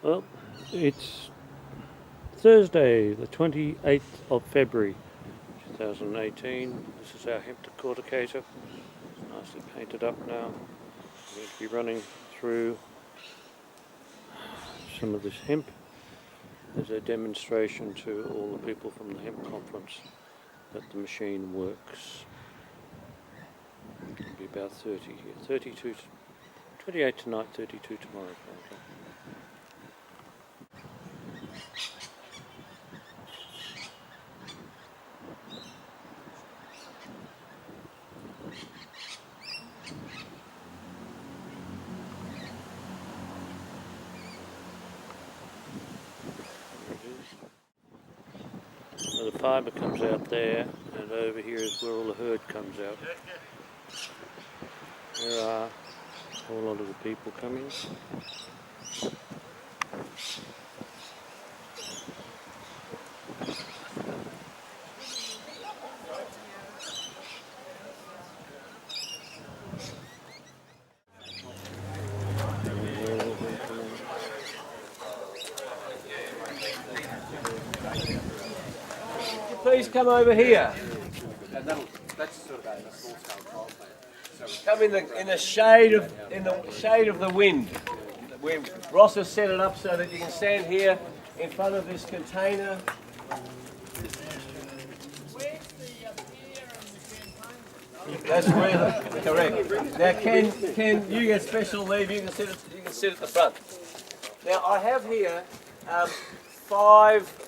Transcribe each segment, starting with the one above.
Well, it's Thursday, the 28th of February 2018. This is our Hemp Decorticator. It's nicely painted up now. We're going to be running through some of this hemp as a demonstration to all the people from the hemp conference that the machine works. It'll be about 30 here. 32, 28 tonight, 32 tomorrow. Okay. So the fibre comes out there, and over here is where all the herd comes out. There are a whole lot of the people coming. Please come over here. Come in the shade of the wind. Ross has set it up so that you can stand here in front of this container. That's really correct. Now, Ken, you get special leave. You can sit at the front. Now, I have here 5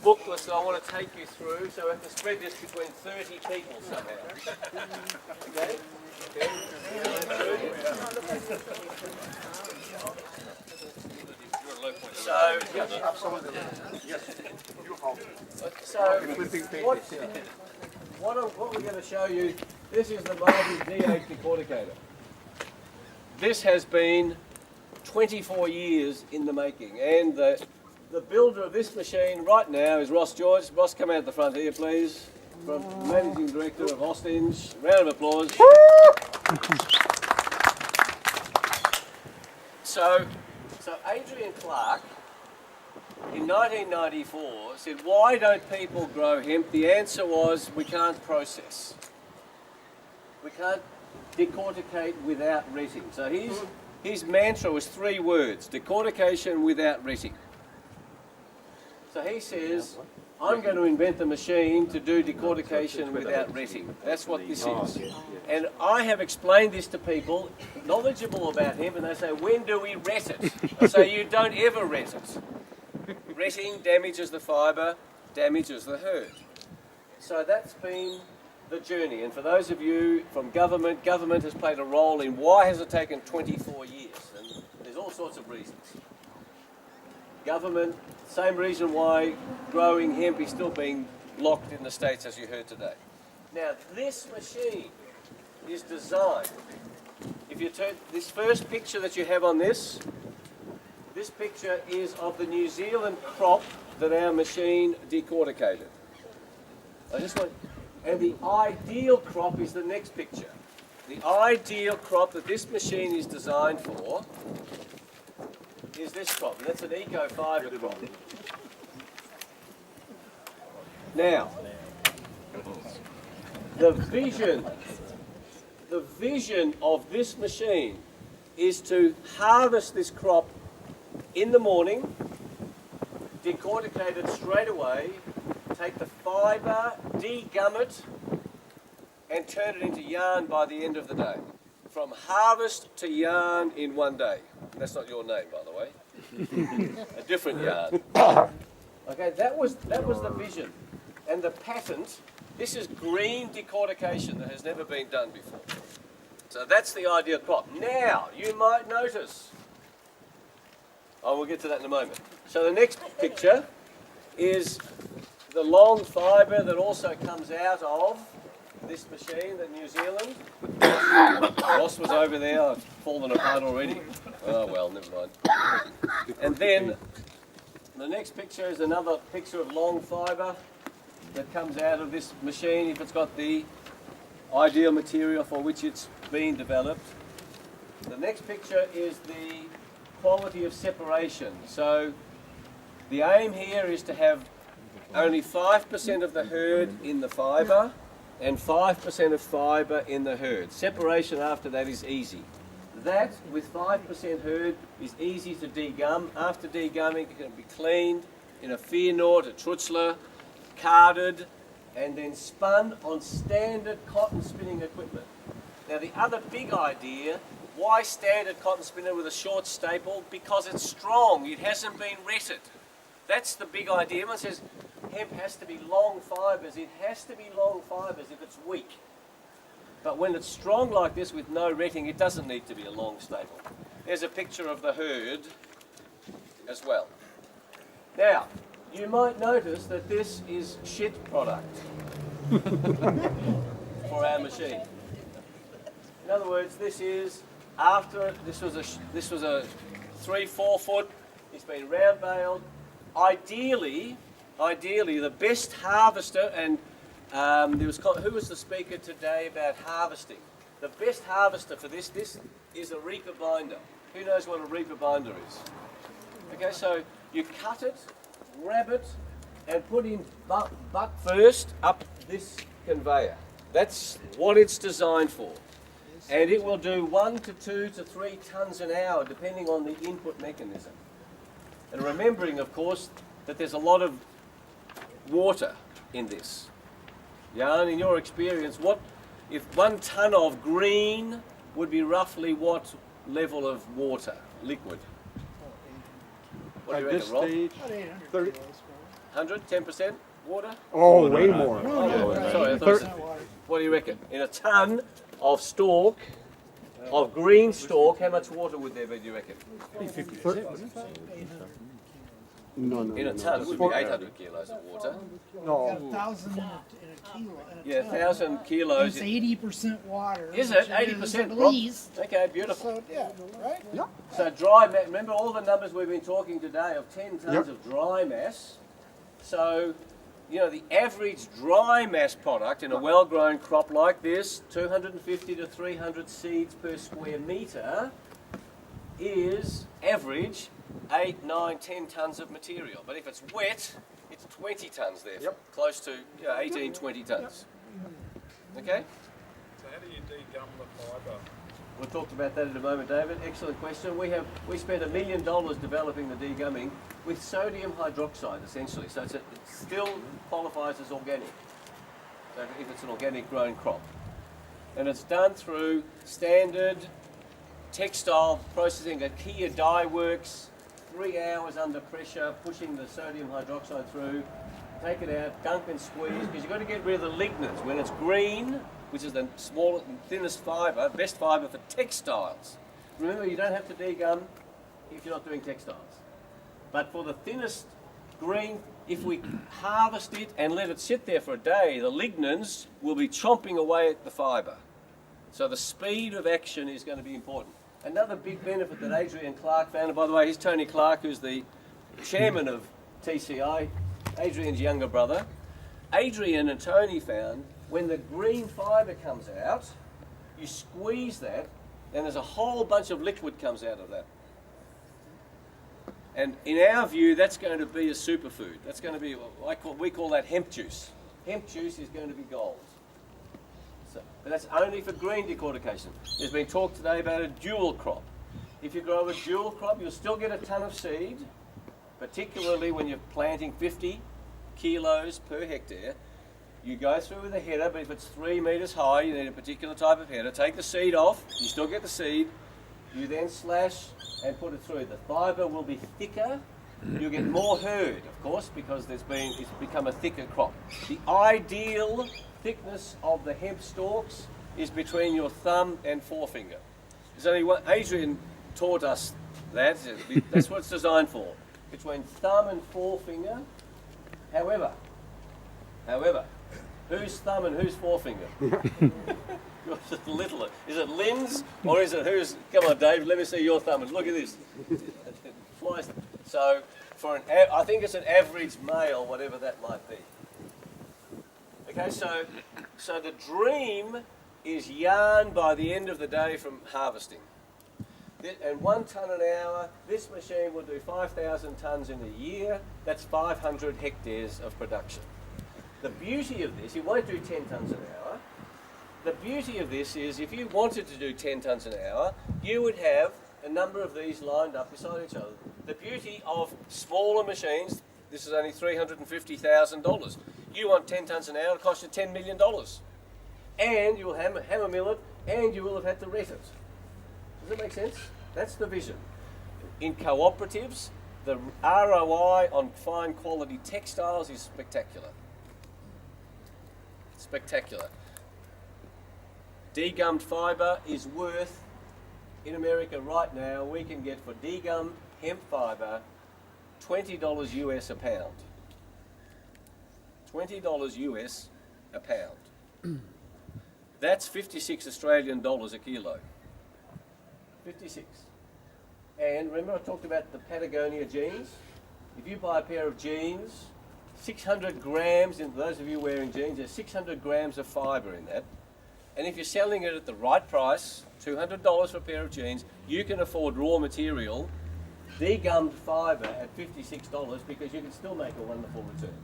booklets that I want to take you through, so we have to spread this between 30 people somehow. Okay? So, yes, absolutely. Yes. So, what we're going to show you, this is the mighty D8 decorticator. This has been 24 years in the making, and the builder of this machine right now is Ross George. Ross, come out the front here, please. From Managing Director of Hostinge. Round of applause. So Adrian Clark, in 1994, said, why don't people grow hemp? The answer was, we can't process. We can't decorticate without retting. So his mantra was 3 words, decortication without retting. So he says, I'm going to invent a machine to do decortication without retting. That's what this is. And I have explained this to people knowledgeable about hemp, and they say, when do we ret it? I say, you don't ever ret it. Retting damages the fibre, damages the herd. So that's been the journey. And for those of you from government has played a role in why has it taken 24 years? And there's all sorts of reasons. Government, same reason why growing hemp is still being locked in the States, as you heard today. Now, this machine is designed, if you turn this first picture that you have on this picture is of the New Zealand crop that our machine decorticated. And the ideal crop is the next picture. The ideal crop that this machine is designed for is this crop, and that's an eco-fibre crop. Now, the vision of this machine is to harvest this crop in the morning, decorticate it straight away, take the fibre, degum it, and turn it into yarn by the end of the day. From harvest to yarn in 1 day. That's not your name, by the way. A different yarn. Okay, that was the vision. And the patent, this is green decortication that has never been done before. So that's the ideal crop. Now, you might notice, we'll get to that in a moment. So the next picture is the long fibre that also comes out of this machine in New Zealand. Ross was over there, I've fallen apart already. Oh well, never mind. And then the next picture is another picture of long fibre that comes out of this machine if it's got the ideal material for which it's been developed. The next picture is the quality of separation. So the aim here is to have only 5% of the herd in the fibre and 5% of fibre in the herd. Separation after that is easy. That, with 5% herd, is easy to degum. After degumming, it can be cleaned in a Fearnort, a Trutzler, carded, and then spun on standard cotton spinning equipment. Now the other big idea, why standard cotton spinner with a short staple? Because it's strong, it hasn't been retted. That's the big idea. Everyone says hemp has to be long fibres. It has to be long fibres if it's weak. But when it's strong like this with no retting, it doesn't need to be a long staple. There's a picture of the herd as well. Now, you might notice that this is shit product for our machine. In other words, this is after this was a 3-4 foot. It's been round baled. Ideally, the best harvester, and who was the speaker today about harvesting? The best harvester for this is a reaper binder. Who knows what a reaper binder is? Okay, so you cut it, grab it, and put in butt first up this conveyor. That's what it's designed for. And it will do 1 to 2 to 3 tonnes an hour, depending on the input mechanism. And remembering, of course, that there's a lot of water in this. Jan, in your experience, what if 1 tonne of green would be roughly what level of water, liquid? What do you reckon, Rob? 30. 100, 10% water? Oh, way more. Sorry, I thought you said, what do you reckon? In a tonne of stalk, of green stalk, how much water would there be, do you reckon? 50%. No. In a tonne, it would be 800 kilos of water. No. 1,000 in a kilo. Yeah, 1,000 kilos. It's 80% water. Is it? which 80%, at Rob? least. Okay, beautiful. So, yeah, right? Yeah. So dry mass, remember all the numbers we've been talking today of 10 tonnes Yep. of dry mass. So, you know, the average dry mass product in a well-grown crop like this, 250 to 300 seeds per square metre, is average 8, 9, 10 tonnes of material. But if it's wet, it's 20 tonnes there, Yep. close to 18, 20 tonnes. Okay? So how do you degum the fibre? We'll talk about that in a moment, David. Excellent question. We spent $1 million developing the degumming with sodium hydroxide, essentially. So it still qualifies as organic, so if it's an organic grown crop. And it's done through standard textile processing. A Kia dye works, 3 hours under pressure, pushing the sodium hydroxide through, take it out, dunk and squeeze, because you've got to get rid of the lignins. When it's green, which is the smallest and thinnest fibre, best fibre for textiles. Remember, you don't have to degum if you're not doing textiles. But for the thinnest green, if we harvest it and let it sit there for a day, the lignins will be chomping away at the fibre. So the speed of action is going to be important. Another big benefit that Adrian Clark found, and by the way, he's Tony Clark, who's the chairman of TCI, Adrian's younger brother. Adrian and Tony found when the green fibre comes out, you squeeze that, and there's a whole bunch of liquid comes out of that. And in our view, that's going to be a superfood. That's going to be, we call that hemp juice. Hemp juice is going to be gold. So, but that's only for green decortication. There's been talk today about a dual crop. If you grow a dual crop, you'll still get a tonne of seed, particularly when you're planting 50 kilos per hectare. You go through with a header, but if it's 3 metres high, you need a particular type of header. Take the seed off, you still get the seed. You then slash and put it through. The fibre will be thicker. You'll get more herd, of course, because it's become a thicker crop. The ideal thickness of the hemp stalks is between your thumb and forefinger. There's only one. Adrian taught us that. That's what it's designed for. Between thumb and forefinger. However, whose thumb and whose forefinger? Little. Is it Lynn's or is it whose? Come on, Dave. Let me see your thumb. And look at this. Flies. So I think it's an average male, whatever that might be. Okay, so the dream is yarn by the end of the day from harvesting. And 1 tonne an hour, this machine will do 5,000 tonnes in a year. That's 500 hectares of production. The beauty of this, it won't do 10 tonnes an hour. The beauty of this is if you wanted to do 10 tonnes an hour, you would have a number of these lined up beside each other. The beauty of smaller machines, this is only $350,000. You want 10 tonnes an hour, it costs you $10 million. And you will hammer mill it, and you will have had to ret it. Does that make sense? That's the vision. In cooperatives, the ROI on fine quality textiles is spectacular. Spectacular. Degummed fibre is worth, in America right now, we can get for degummed hemp fibre $20 US a pound. $20 US a pound. That's 56 Australian dollars a kilo. 56. And remember I talked about the Patagonia jeans? If you buy a pair of jeans, 600 grams, and those of you wearing jeans, there's 600 grams of fibre in that. And if you're selling it at the right price, $200 for a pair of jeans, you can afford raw material, degummed fibre at $56 because you can still make a wonderful return.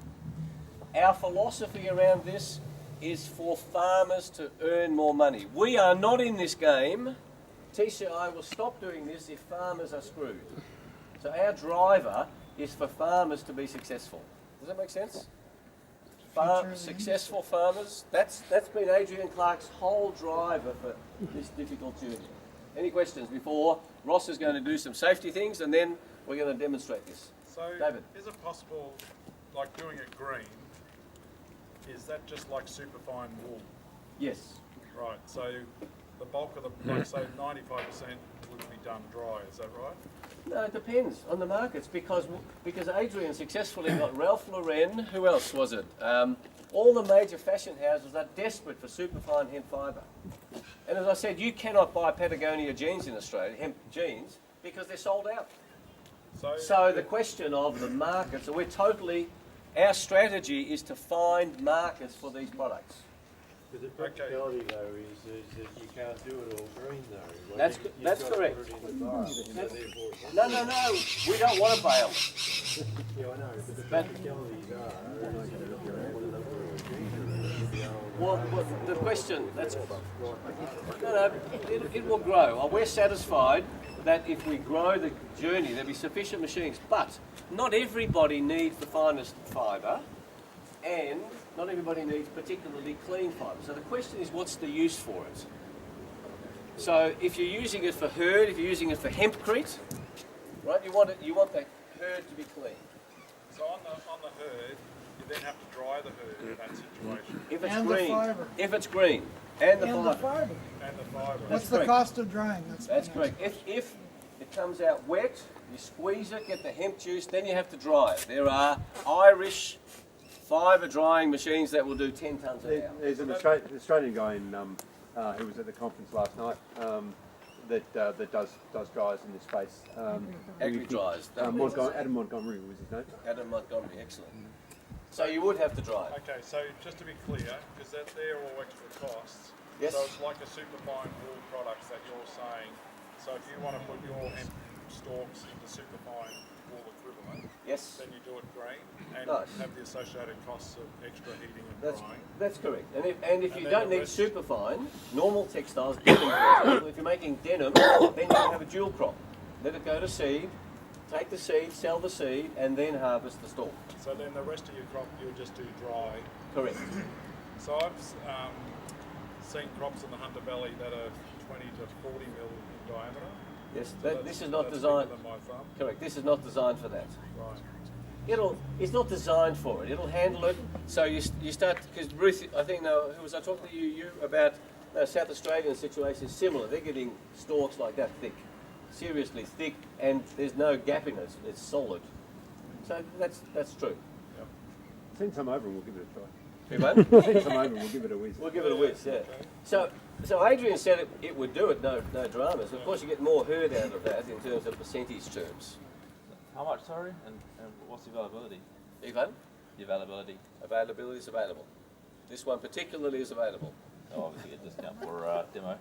Our philosophy around this is for farmers to earn more money. We are not in this game. TCI will stop doing this if farmers are screwed. So our driver is for farmers to be successful. Does that make sense? Successful farmers, that's been Adrian Clark's whole driver for this difficult journey. Any questions before Ross is going to do some safety things and then we're going to demonstrate this. So, David. is it possible, like doing it green, is that just like superfine wool? Yes. Right, so the bulk of the, like say 95% would be done dry, is that right? No, it depends on the markets because Adrian successfully got Ralph Lauren, who else was it? All the major fashion houses are desperate for superfine hemp fibre. And as I said, you cannot buy Patagonia jeans in Australia, hemp jeans, because they're sold out. So the question of the markets, so our strategy is to find markets for these products. But the practicality though is that you can't do it all green though. That's correct. No, we don't want to bail. Yeah, I know, but the practicalities Well, the question, it will grow. We're satisfied that if we grow the journey, there'll be sufficient machines. But not everybody needs the finest fibre, and not everybody needs particularly clean fibre. So the question is, what's the use for it? So if you're using it for herd, if you're using it for hempcrete, right? You want the herd to be clean. So on the herd, you then have to dry the herd in that situation. If it's And green, the fibre. if it's green, and the And fibre. the fibre. And the fibre. What's the correct. cost of drying? That's correct. If it comes out wet, you squeeze it, get the hemp juice, then you have to dry it. There are Irish fibre drying machines that will do 10 tonnes an hour. There's an Australian guy who was at the conference last night that does dryers in this space. Agri dryers. Adam Montgomery was his name. Adam Montgomery, excellent. So you would have to dry it. Okay, so just to be clear, because they're all extra costs. Yes. So it's like a superfine wool products that you're saying. So if you want to put your hemp stalks into superfine wool equivalent, Yes. then you do it green and Nice. have the associated costs of extra heating and drying. That's correct. And if you then don't the need rest- superfine, normal textiles, denim, for example, if you're making denim, then you can have a dual crop. Let it go to seed, take the seed, sell the seed, and then harvest the stalk. So then the rest of your crop you'll just do dry. Correct. So I've seen crops in the Hunter Valley that are 20 to 40 mil in diameter. Yes, So this is not that's designed. bigger than my thumb. Correct. This is not designed for that. Right. It's not designed for it. It'll handle it. So you start, because Ruth, I think, no, who was I talking to you about South Australian situation is similar. They're getting stalks like that thick, seriously thick, and there's no gap in it. It's solid. So that's true. Send some over and we'll give it a try. You won't? Send some over and we'll give it a whiz. We'll give it a whiz, yeah. So Adrian said it would do it, no dramas. Of course, you get more herd out of that in terms of percentage terms. How much, sorry? And what's the availability? Ivan, The availability? availability is available. This one particularly is available. Oh, obviously a discount for demo.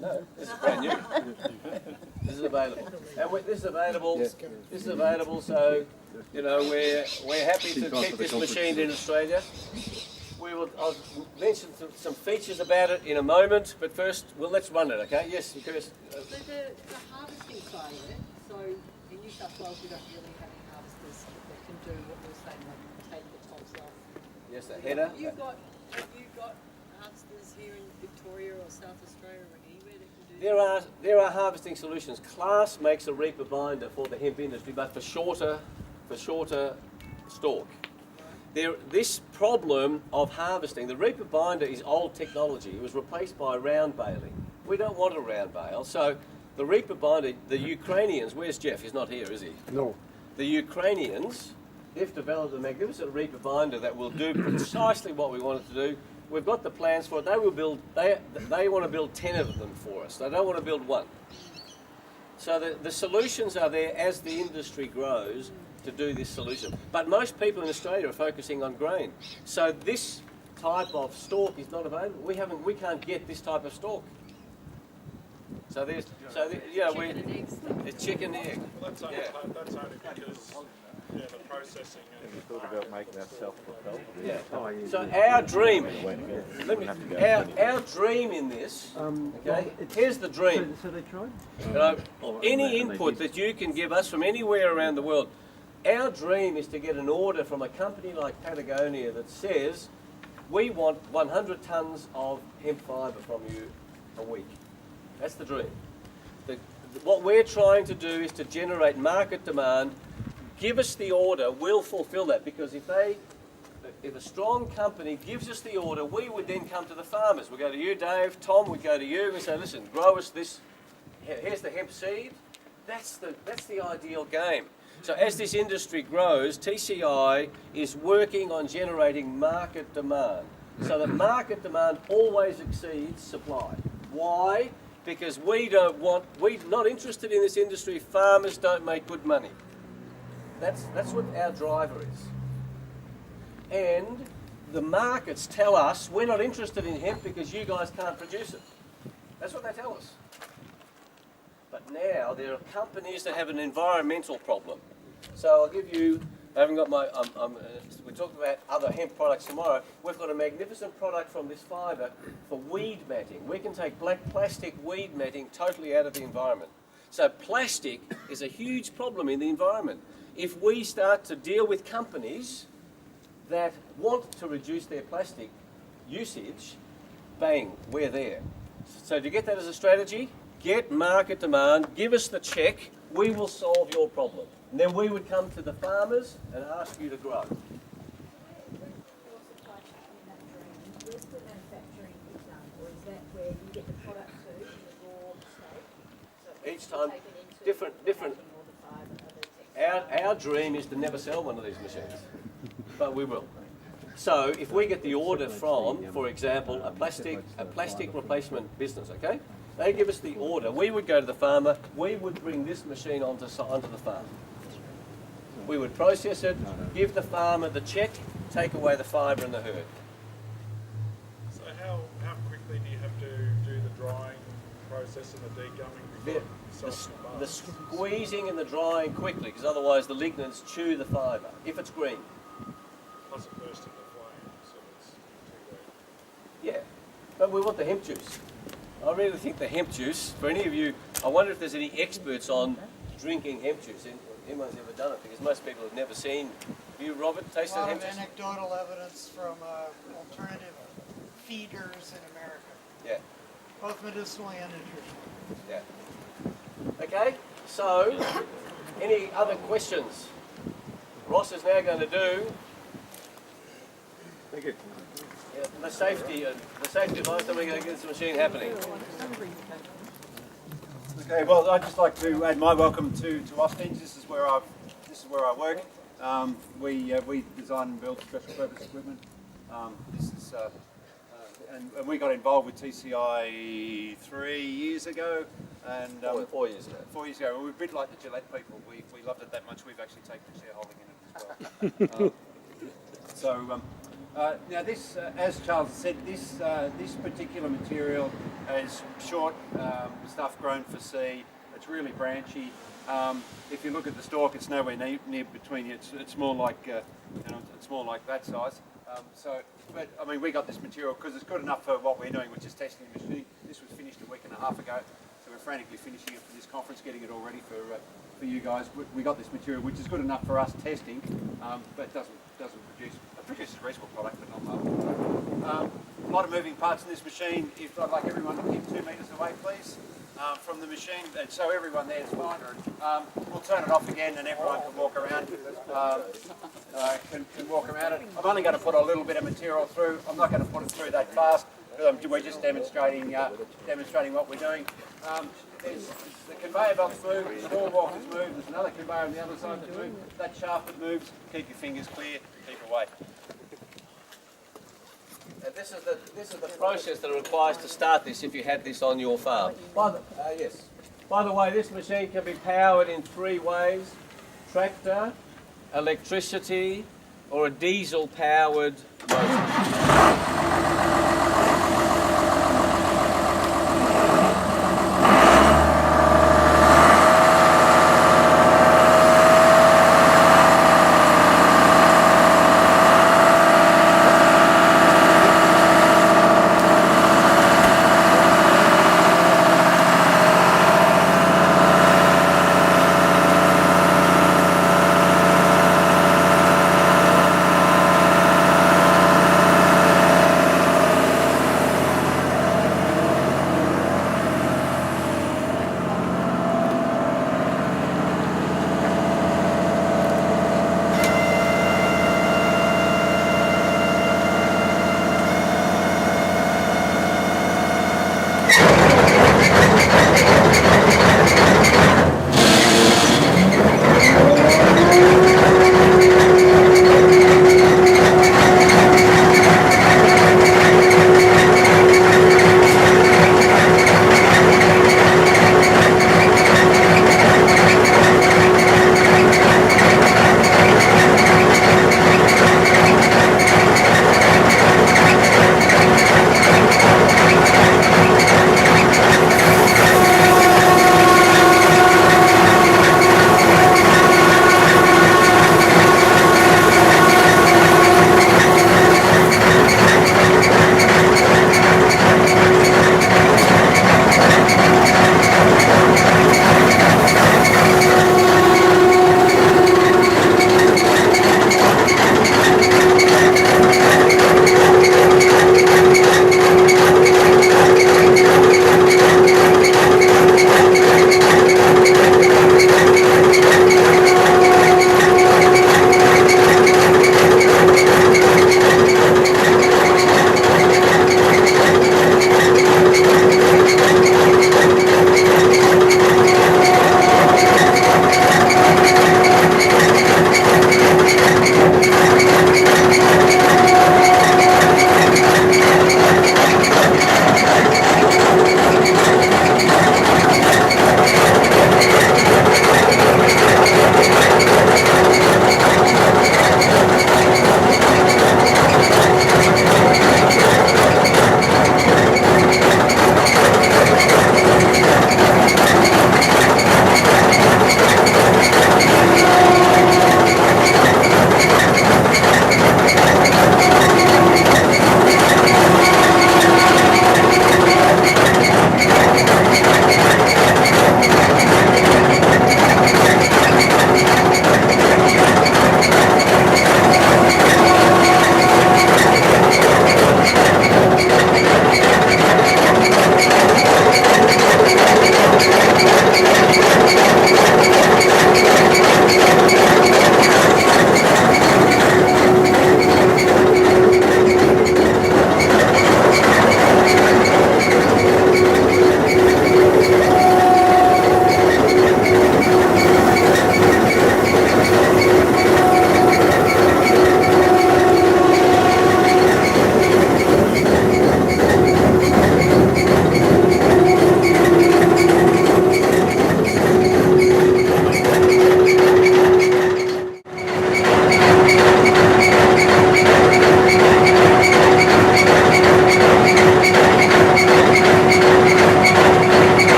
No, this is brand new. This is available. And this is available. This is available. So, you know, we're happy to keep this machine in Australia. I'll mention some features about it in a moment, but first, let's run it, okay? Yes, Chris. So the harvesting side of it, so in New South Wales we don't really have any harvesters that can do what we're saying, like take the tops off. Yes, the header. Have you got harvesters here in Victoria or South Australia or anywhere that can do There are harvesting solutions. Class makes a reaper binder for the hemp industry, but for shorter stalk. This problem of harvesting, the reaper binder is old technology. It was replaced by round baling. We don't want a round bale, so the reaper binder, the Ukrainians, where's Jeff? He's not here, is he? No. The Ukrainians, they've developed a magnificent reaper binder that will do precisely what we want it to do. We've got the plans for it. They will build. They want to build 10 of them for us. They don't want to build one. So the solutions are there as the industry grows to do this solution. But most people in Australia are focusing on grain. So this type of stalk is not available. We can't get this type of stalk. So it's chicken and egg. Well, that's only because the processing and Thought about making that self-propelled. Yeah. So our dream, our dream in this, okay, here's the dream. So they tried? You know, any input that you can give us from anywhere around the world, our dream is to get an order from a company like Patagonia that says, we want 100 tonnes of hemp fibre from you a week. That's the dream. What we're trying to do is to generate market demand. Give us the order, we'll fulfill that, because if a strong company gives us the order, we would then come to the farmers. We go to you, Dave, Tom, we go to you, we say, listen, grow us this, here's the hemp seed. That's the ideal game. So as this industry grows, TCI is working on generating market demand, so that market demand always exceeds supply. Why? Because we're not interested in this industry. Farmers don't make good money. That's what our driver is. And the markets tell us we're not interested in hemp because you guys can't produce it. That's what they tell us. But now there are companies that have an environmental problem. So I'll give you, I haven't got my, we talked about other hemp products tomorrow. We've got a magnificent product from this fibre for weed matting. We can take black plastic weed matting totally out of the environment. So plastic is a huge problem in the environment. If we start to deal with companies that want to reduce their plastic usage, bang, we're there. So to get that as a strategy, get market demand, give us the check, we will solve your problem. And then we would come to the farmers and ask you to grow. Where's the manufacturing done, or is that where you get the product to in the raw state? So Each time, taken into different. packing or the fibre, other techniques? Our dream is to never sell one of these machines, but we will. So if we get the order from, for example, a plastic replacement business, okay? They give us the order. We would go to the farmer. We would bring this machine onto the farm. We would process it, give the farmer the check, take away the fibre and the herd. So how quickly do you have to do the drying process and the degumming before The squeezing and the drying quickly, because otherwise the lignans chew the fibre, if it's green. Plus it bursts into flame, so it's too wet. Yeah, but we want the hemp juice. I really think the hemp juice, for any of you, I wonder if there's any experts on drinking hemp juice. Anyone's ever done it, because most people have never seen. Have you, Robert, A tasted lot hemp of juice? anecdotal evidence from alternative feeders in America, Yeah, both medicinally and nutritionally. yeah. Okay, so, any other questions? Ross is now going to do Thank you. the safety advice, then we're going to get this machine happening. Okay, well, I'd just like to add my welcome to Austin. This is where I work. We design and build special purpose equipment. And we got involved with TCI 3 years ago, and 4 years ago. 4 years ago. We're a bit like the Gillette people. We loved it that much. We've actually taken a shareholding in it as well. Now this, as Charles has said, this particular material is short stuff grown for seed. It's really branchy. If you look at the stalk, it's nowhere near between you. It's more like it's more like that size. But I mean, we got this material because it's good enough for what we're doing, which is testing the machine. This was finished a week and a half ago, so we're frantically finishing it for this conference, getting it all ready for you guys. We got this material, which is good enough for us testing, but doesn't produce. It produces a reasonable product, but not much. A lot of moving parts in this machine. If I'd like everyone to keep 2 metres away, please, from the machine, and so everyone there is fine. We'll turn it off again, and everyone can walk around. Can walk around it. I'm only going to put a little bit of material through. I'm not going to put it through that fast. We're just demonstrating what we're doing. The conveyor belts move, the door walkers move, there's another conveyor on the other side that moves. That shaft that moves, keep your fingers clear, keep away. And this is the process that it requires to start this if you had this on your farm. Yes. By the way, this machine can be powered in 3 ways: tractor, electricity, or a diesel-powered motor.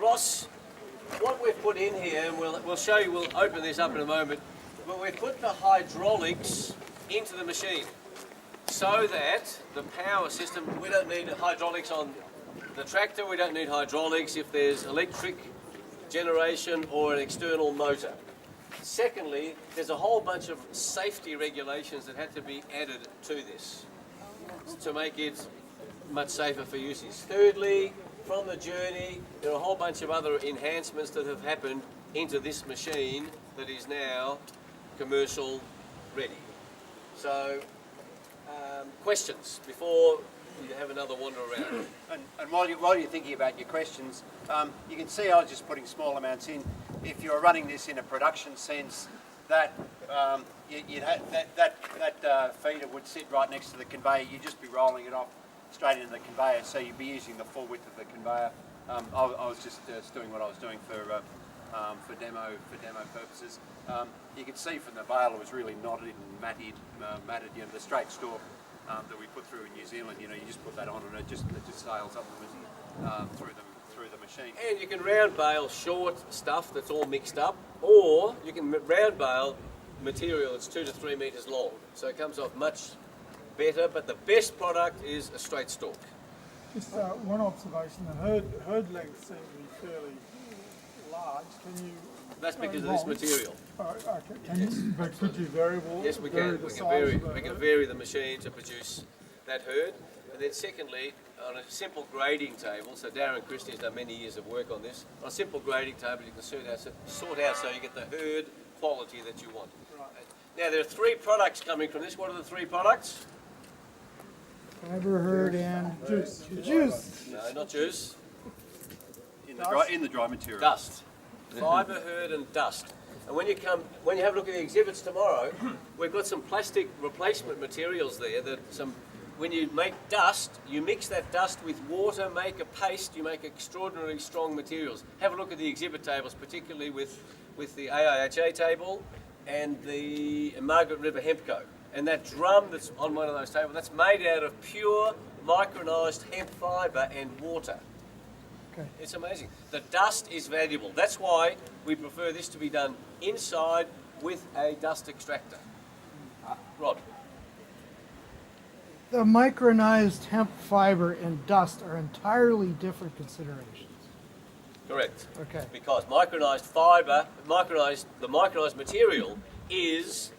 Ross, what we've put in here, and we'll show you, we'll open this up in a moment, but we've put the hydraulics into the machine so that the power system, we don't need hydraulics on the tractor, we don't need hydraulics if there's electric generation or an external motor. Secondly, there's a whole bunch of safety regulations that had to be added to this to make it much safer for usage. Thirdly, from the journey, there are a whole bunch of other enhancements that have happened into this machine that is now commercial ready. So, questions before you have another wander around. And while you're thinking about your questions, you can see I was just putting small amounts in. If you're running this in a production sense, that you'd have that feeder would sit right next to the conveyor. You'd just be rolling it off straight into the conveyor, so you'd be using the full width of the conveyor. I was just doing what I was doing for demo purposes. You can see from the bale it was really knotted and matted. You know, the straight stalk that we put through in New Zealand. You know, you just put that on and it just sails up through the machine. And you can round bale short stuff that's all mixed up, or you can round bale material that's 2 to 3 metres long. So it comes off much better, but the best product is a straight stalk. Just one observation, the herd length seems to be fairly large. Can you... That's because of this material. Okay. Can you, but could you variable? Yes, we can. We can vary the machine to produce that herd. And then secondly, on a simple grading table, so Darren Christie has done many years of work on this, on a simple grading table you can sort out so you get the herd quality that you want. Right. Now there are 3 products coming from this. What are the 3 products? Fiber, herd, and juice. No, not juice. In the dry material. Dust. Fibre, herd and dust. And when you have a look at the exhibits tomorrow, we've got some plastic replacement materials there when you make dust, you mix that dust with water, make a paste, you make extraordinarily strong materials. Have a look at the exhibit tables, particularly with the AIHA table and the Margaret River Hemp Co. And that drum that's on one of those tables, that's made out of pure micronized hemp fibre and water. Okay. It's amazing. The dust is valuable. That's why we prefer this to be done inside with a dust extractor. Rod. The micronized hemp fiber and dust are entirely different considerations. Correct. Okay. Because micronized fibre, the micronized material is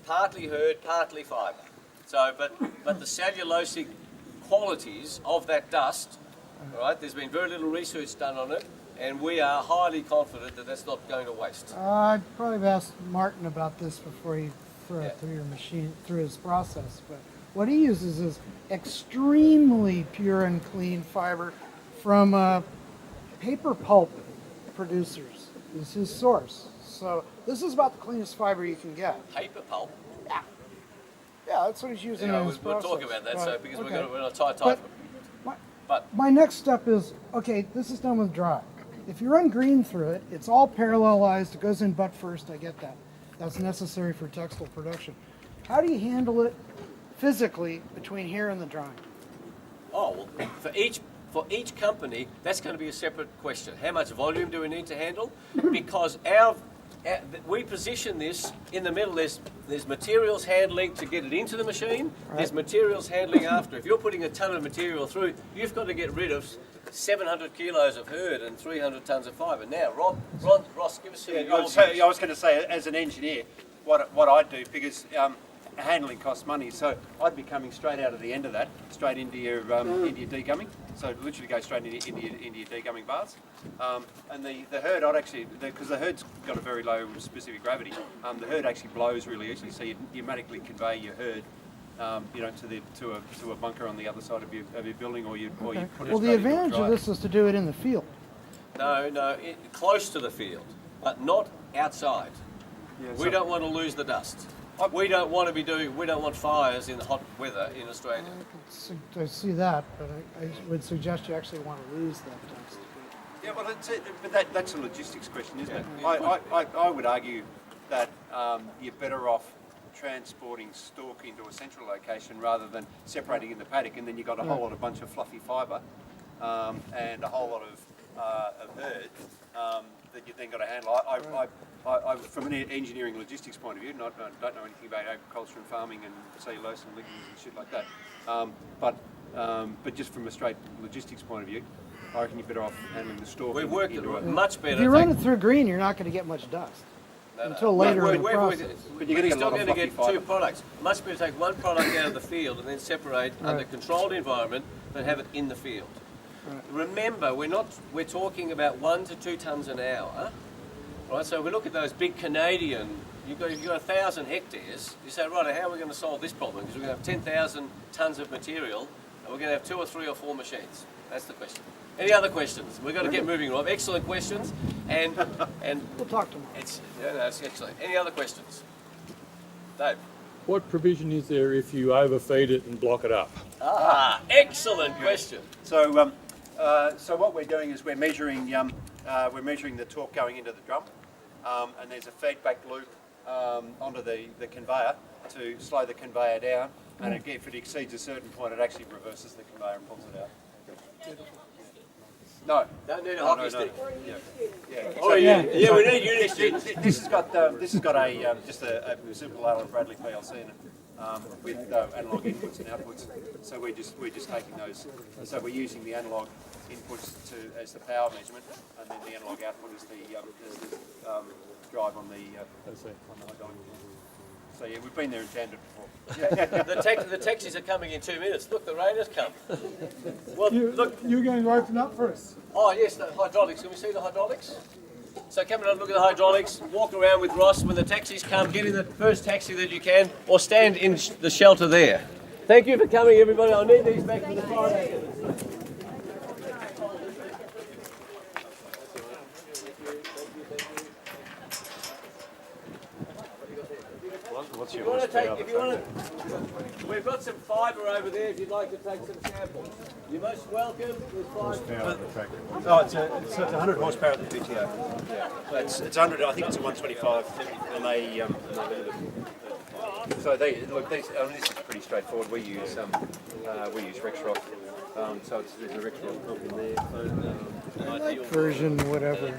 partly herd, partly fibre. So, but the cellulosic qualities of that dust, all right, there's been very little research done on it, and we are highly confident that that's not going to waste. I'd probably ask Martin about this before you throw it through your machine, through his process, but what he uses is extremely pure and clean fiber from paper pulp producers. This is his source. So this is about the cleanest fiber you can get. Paper pulp? Yeah. Yeah, that's what he's using in his we'll process. talk about that, Right. so because Okay. we're on a tight time. My next step is, okay, this is done with dry. If you run green through it, it's all parallelized, it goes in butt first, I get that. That's necessary for textile production. How do you handle it physically between here and the drying? Oh, well, for each company, that's going to be a separate question. How much volume do we need to handle? Because we position this in the middle. There's materials handling to get it into the machine. Right. There's materials handling after. If you're putting a ton of material through, you've got to get rid of 700 kilos of herd and 300 tons of fibre. Now, Ross, give us your views. I was going to say, as an engineer, what I'd do, because handling costs money, so I'd be coming straight out of the end of that, straight into your degumming. So literally go straight into your degumming baths. And the herd, I'd actually, because the herd's got a very low specific gravity, the herd actually blows really easily. So you automatically convey your herd, to a bunker on the other side of your building, or you put it straight into a dryer. Well, the advantage of this is to do it in the field. No, close to the field, but not outside. Yeah, we don't want to lose the dust. We don't want fires in the hot weather in Australia. I see that, but I would suggest you actually want to lose that dust. Yeah, well, that's a logistics question, isn't it? I would argue that you're better off transporting stalk into a central location rather than separating in the paddock, and then you've got a whole bunch of fluffy fibre and a whole lot of of herd that you then got to handle. I from an engineering logistics point of view, don't know anything about agriculture and farming and cellulose and lignins and shit like that. But just from a straight logistics point of view, I reckon you're better off handling the store. We've worked it much better. If you run it through green, you're not going to get much dust until later in the process. But you're still going to get two products. Much better take one product out of the field and then separate under controlled environment than have it in the field. Right. Remember, we're talking about 1 to 2 tons an hour. Right, so we look at those big Canadian, if you've got 1,000 hectares, you say, right, how are we going to solve this problem? Because we're going to have 10,000 tons of material, and we're going to have 2 or 3 or 4 machines. That's the question. Any other questions? We've got to get moving, Rob. Excellent questions, and we'll talk tomorrow. It's excellent. Any other questions? Dave? What provision is there if you overfeed it and block it up? Excellent question. So, so what we're doing is we're measuring the torque going into the drum, and there's a feedback loop onto the conveyor to slow the conveyor down, and if it exceeds a certain point, it actually reverses the conveyor and pulls it out. No. Don't need a hockey stick. Oh yeah, we need unit. This has got just a simple Allen Bradley PLC in it with analog inputs and outputs. So we're just taking those. So we're using the analog inputs as the power measurement, and then the analog output is the drive on the hydraulic. So yeah, we've been there and tandem before. The taxis are coming in 2 minutes. Look, the rain has come. Well, look. You're going to open up first. Oh yes, the hydraulics. Can we see the hydraulics? So come and look at the hydraulics. Walk around with Ross. When the taxis come, get in the first taxi that you can, or stand in the shelter there. Thank you for coming, everybody. I'll need these back for the Friday. What's If your you want to horsepower? we've got some fibre over there if you'd like to take some samples. You're most welcome. There's fibre. Oh, it's 100 horsepower at the PTO. So it's 100. I think it's a 125, and they so they look. This is pretty straightforward. We use Rexroth. So there's a Rexroth pump in there. Version whatever.